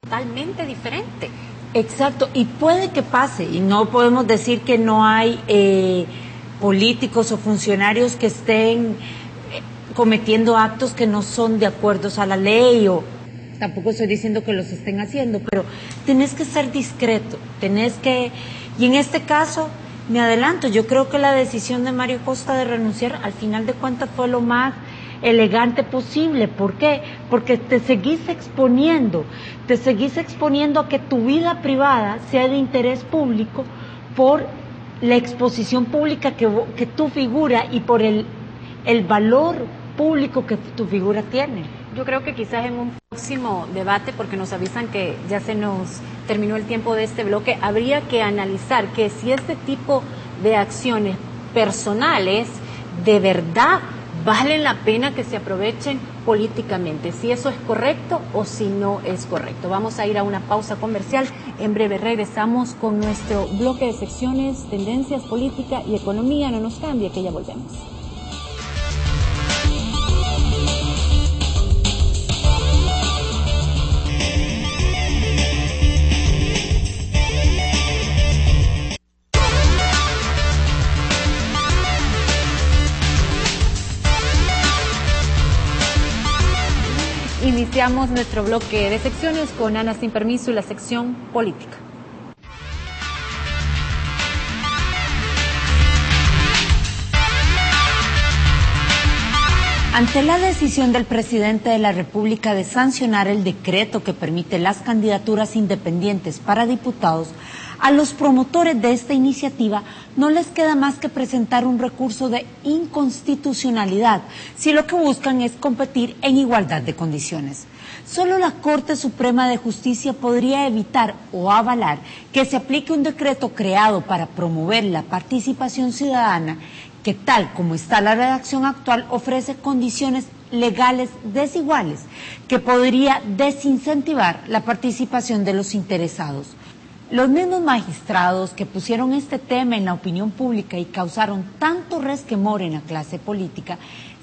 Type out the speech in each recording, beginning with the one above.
totalmente diferente. Exacto, y puede que pase, y no podemos decir que no hay políticos o funcionarios que estén cometiendo actos que no son de acuerdo a la ley, o tampoco estoy diciendo que los estén haciendo, pero tenés que ser discreto, y en este caso, me adelanto, yo creo que la decisión de Mario Acosta de renunciar, al final de cuentas, fue lo más elegante posible. ¿Por qué? Porque te seguís exponiendo a que tu vida privada sea de interés público por la exposición pública que tu figura y por el valor público que tu figura tiene. Yo creo que quizás en un próximo debate, porque nos avisan que ya se nos terminó el tiempo de este bloque, habría que analizar que si este tipo de acciones personales de verdad valen la pena que se aprovechen políticamente, si eso es correcto o si no es correcto. Vamos a ir a una pausa comercial. En breve regresamos con nuestro bloque de secciones, tendencias, política y economía. No nos cambie, que ya volvemos. Iniciamos nuestro bloque de secciones con Ana Sin Permiso y la sección política. Ante la decisión del presidente de la República de sancionar el decreto que permite las candidaturas independientes para diputados, a los promotores de esta iniciativa no les queda más que presentar un recurso de inconstitucionalidad si lo que buscan es competir en igualdad de condiciones. Solo la Corte Suprema de Justicia podría evitar o avalar que se aplique un decreto creado para promover la participación ciudadana que, tal como está la redacción actual, ofrece condiciones legales desiguales que podría desincentivar la participación de los interesados. Los mismos magistrados que pusieron este tema en la opinión pública y causaron tanto resquemor en la clase política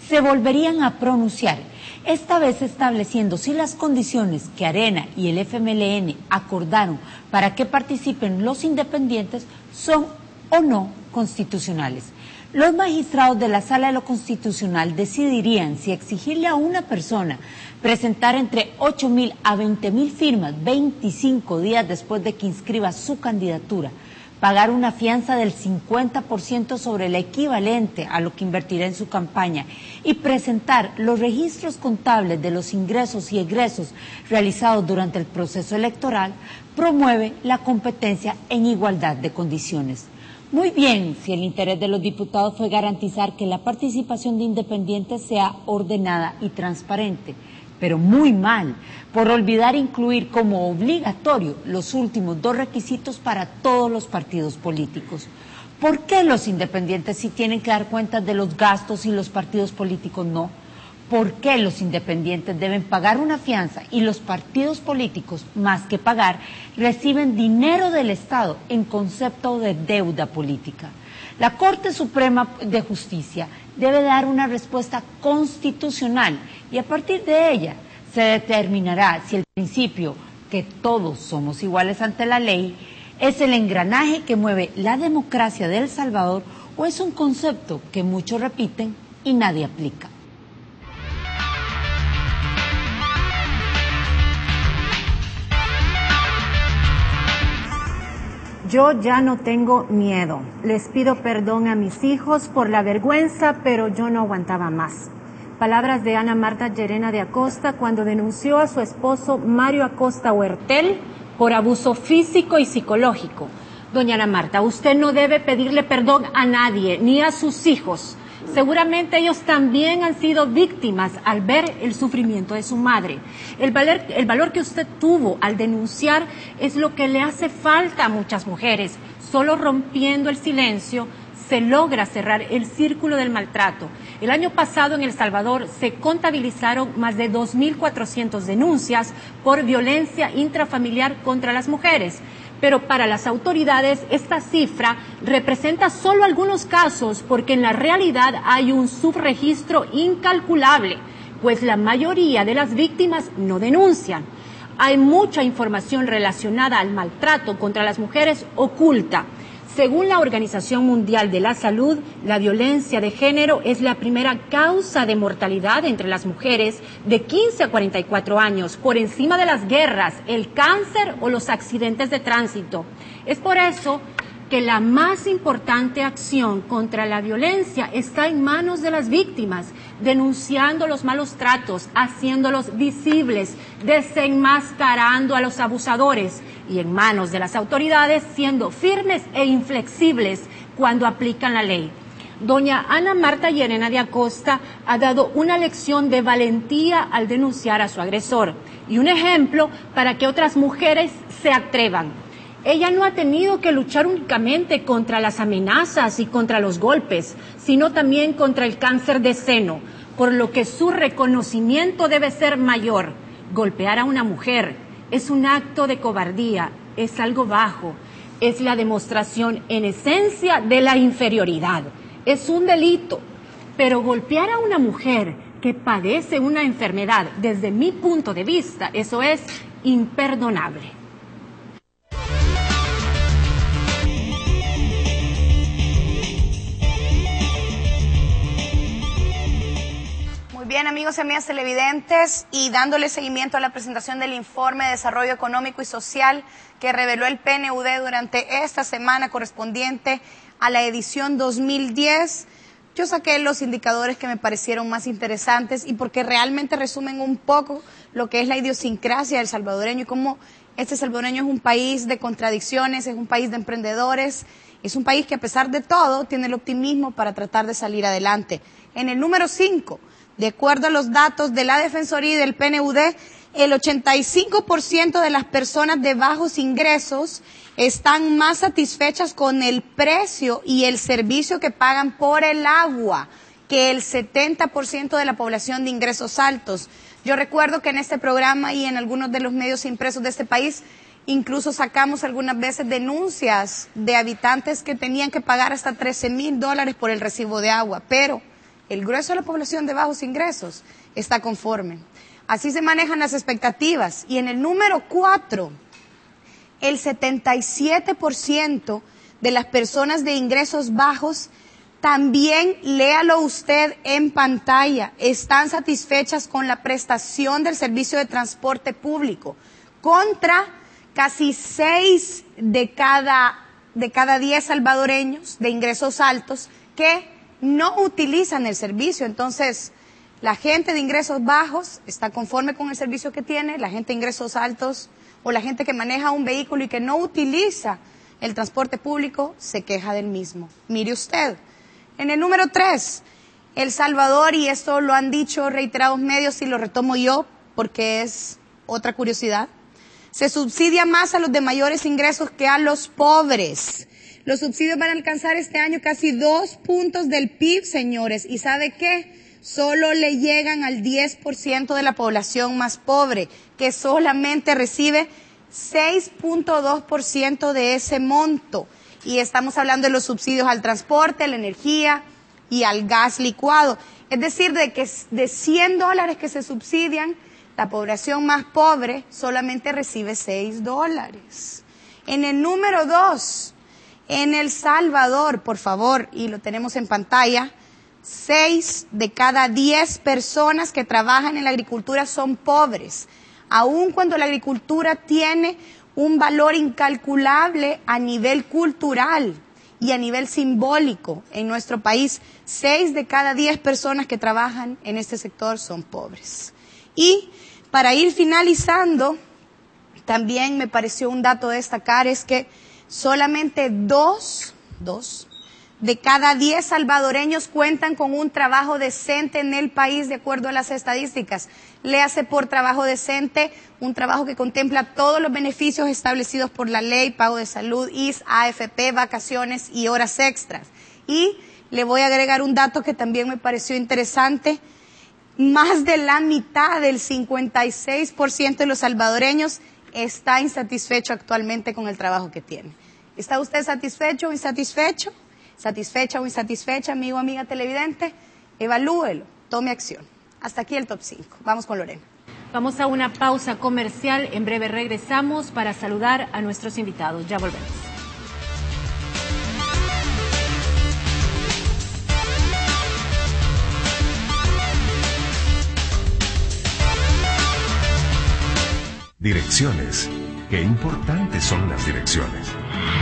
se volverían a pronunciar, esta vez estableciendo si las condiciones que Arena y el FMLN acordaron para que participen los independientes son o no constitucionales. Los magistrados de la Sala de lo Constitucional decidirían si exigirle a una persona presentar entre 8.000 a 20.000 firmas 25 días después de que inscriba su candidatura, pagar una fianza del 50% sobre el equivalente a lo que invertirá en su campaña y presentar los registros contables de los ingresos y egresos realizados durante el proceso electoral, promueve la competencia en igualdad de condiciones. Muy bien si el interés de los diputados fue garantizar que la participación de independientes sea ordenada y transparente, pero muy mal por olvidar incluir como obligatorio los últimos dos requisitos para todos los partidos políticos. ¿Por qué los independientes sí tienen que dar cuenta de los gastos y los partidos políticos no? ¿Por qué los independientes deben pagar una fianza y los partidos políticos, más que pagar, reciben dinero del Estado en concepto de deuda política? La Corte Suprema de Justicia debe dar una respuesta constitucional y a partir de ella se determinará si el principio que todos somos iguales ante la ley es el engranaje que mueve la democracia de El Salvador o es un concepto que muchos repiten y nadie aplica. Yo ya no tengo miedo. Les pido perdón a mis hijos por la vergüenza, pero yo no aguantaba más. Palabras de Ana Marta Llerena de Acosta cuando denunció a su esposo Mario Acosta Huertel por abuso físico y psicológico. Doña Ana Marta, usted no debe pedirle perdón a nadie, ni a sus hijos. Seguramente ellos también han sido víctimas al ver el sufrimiento de su madre. El valor que usted tuvo al denunciar es lo que le hace falta a muchas mujeres. Solo rompiendo el silencio se logra cerrar el círculo del maltrato. El año pasado en El Salvador se contabilizaron más de 2.400 denuncias por violencia intrafamiliar contra las mujeres. Pero para las autoridades esta cifra representa solo algunos casos porque en la realidad hay un subregistro incalculable, pues la mayoría de las víctimas no denuncian. hay mucha información relacionada al maltrato contra las mujeres oculta. Según la Organización Mundial de la Salud, la violencia de género es la primera causa de mortalidad entre las mujeres de 15 a 44 años, por encima de las guerras, el cáncer o los accidentes de tránsito. Es por eso que la más importante acción contra la violencia está en manos de las víctimas, denunciando los malos tratos, haciéndolos visibles, desenmascarando a los abusadores, y en manos de las autoridades siendo firmes e inflexibles cuando aplican la ley. Doña Ana Marta Llerena de Acosta ha dado una lección de valentía al denunciar a su agresor y un ejemplo para que otras mujeres se atrevan. Ella no ha tenido que luchar únicamente contra las amenazas y contra los golpes, sino también contra el cáncer de seno, por lo que su reconocimiento debe ser mayor. Golpear a una mujer es un acto de cobardía, es algo bajo, es la demostración en esencia de la inferioridad, es un delito. Pero golpear a una mujer que padece una enfermedad, desde mi punto de vista, eso es imperdonable. Bien, amigos y amigas televidentes, y dándole seguimiento a la presentación del informe de desarrollo económico y social que reveló el PNUD durante esta semana correspondiente a la edición 2010, yo saqué los indicadores que me parecieron más interesantes y porque realmente resumen un poco lo que es la idiosincrasia del salvadoreño y cómo este salvadoreño es un país de contradicciones, es un país de emprendedores, es un país que a pesar de todo tiene el optimismo para tratar de salir adelante. En el número 5, de acuerdo a los datos de la Defensoría y del PNUD, el 85% de las personas de bajos ingresos están más satisfechas con el precio y el servicio que pagan por el agua que el 70% de la población de ingresos altos. Yo recuerdo que en este programa y en algunos de los medios impresos de este país, incluso sacamos algunas veces denuncias de habitantes que tenían que pagar hasta $13,000 por el recibo de agua, pero el grueso de la población de bajos ingresos está conforme. Así se manejan las expectativas. Y en el número 4, el 77% de las personas de ingresos bajos, también léalo usted en pantalla, están satisfechas con la prestación del servicio de transporte público, contra casi 6 de cada 10 salvadoreños de ingresos altos que no utilizan el servicio. Entonces, la gente de ingresos bajos está conforme con el servicio que tiene, la gente de ingresos altos o la gente que maneja un vehículo y que no utiliza el transporte público se queja del mismo. Mire usted, en el número 3, El Salvador, y esto lo han dicho reiterados medios y lo retomo yo porque es otra curiosidad, se subsidia más a los de mayores ingresos que a los pobres. Los subsidios van a alcanzar este año casi 2 puntos del PIB, señores. ¿Y sabe qué? Solo le llegan al 10% de la población más pobre, que solamente recibe 6.2% de ese monto. Y estamos hablando de los subsidios al transporte, a la energía y al gas licuado. Es decir, de que de $100 que se subsidian, la población más pobre solamente recibe $6. En el número 2, en El Salvador, por favor, y lo tenemos en pantalla, 6 de cada 10 personas que trabajan en la agricultura son pobres, aun cuando la agricultura tiene un valor incalculable a nivel cultural y a nivel simbólico en nuestro país. 6 de cada 10 personas que trabajan en este sector son pobres. Y para ir finalizando, también me pareció un dato a destacar, es que solamente 2 de cada 10 salvadoreños cuentan con un trabajo decente en el país, de acuerdo a las estadísticas. Léase por trabajo decente, un trabajo que contempla todos los beneficios establecidos por la ley, pago de salud, ISSSTE, AFP, vacaciones y horas extras. Y le voy a agregar un dato que también me pareció interesante. Más de la mitad, del 56% de los salvadoreños está insatisfecho actualmente con el trabajo que tiene. ¿Está usted satisfecho o insatisfecho? ¿Satisfecha o insatisfecha, amigo o amiga televidente? Evalúelo, tome acción. Hasta aquí el top 5. Vamos con Lorena. Vamos a una pausa comercial. En breve regresamos para saludar a nuestros invitados. Ya volvemos. Direcciones. Qué importantes son las direcciones.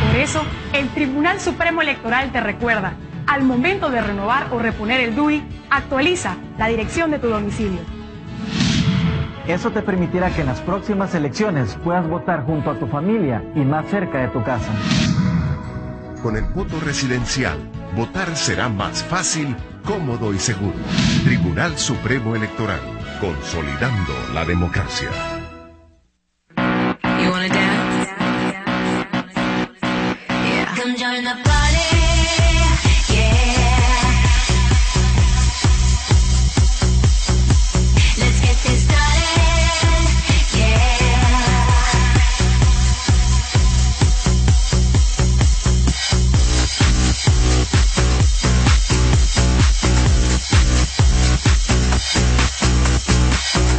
Por eso, el Tribunal Supremo Electoral te recuerda, al momento de renovar o reponer el DUI, actualiza la dirección de tu domicilio. Eso te permitirá que en las próximas elecciones puedas votar junto a tu familia y más cerca de tu casa. Con el voto residencial, votar será más fácil, cómodo y seguro. Tribunal Supremo Electoral, consolidando la democracia. You wanna dance? Yeah. Come join the party. Yeah. Let's get this started. Yeah.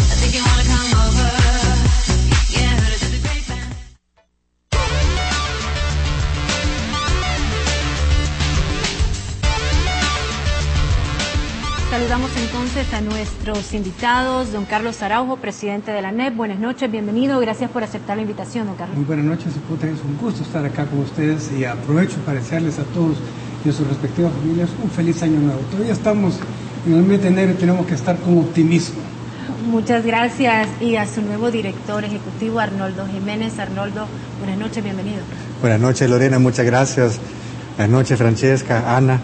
I think you wanna come over. Saludamos entonces a nuestros invitados, don Carlos Araujo, presidente de la ANEP. Buenas noches, bienvenido, gracias por aceptar la invitación, don Carlos. Muy buenas noches, es un gusto estar acá con ustedes y aprovecho para desearles a todos y a sus respectivas familias un feliz año nuevo. Todavía estamos en el mes de enero y tenemos que estar con optimismo. Muchas gracias, y a su nuevo director ejecutivo, Arnoldo Jiménez. Arnoldo, buenas noches, bienvenido. Buenas noches, Lorena, muchas gracias. Buenas noches, Francesca, Ana.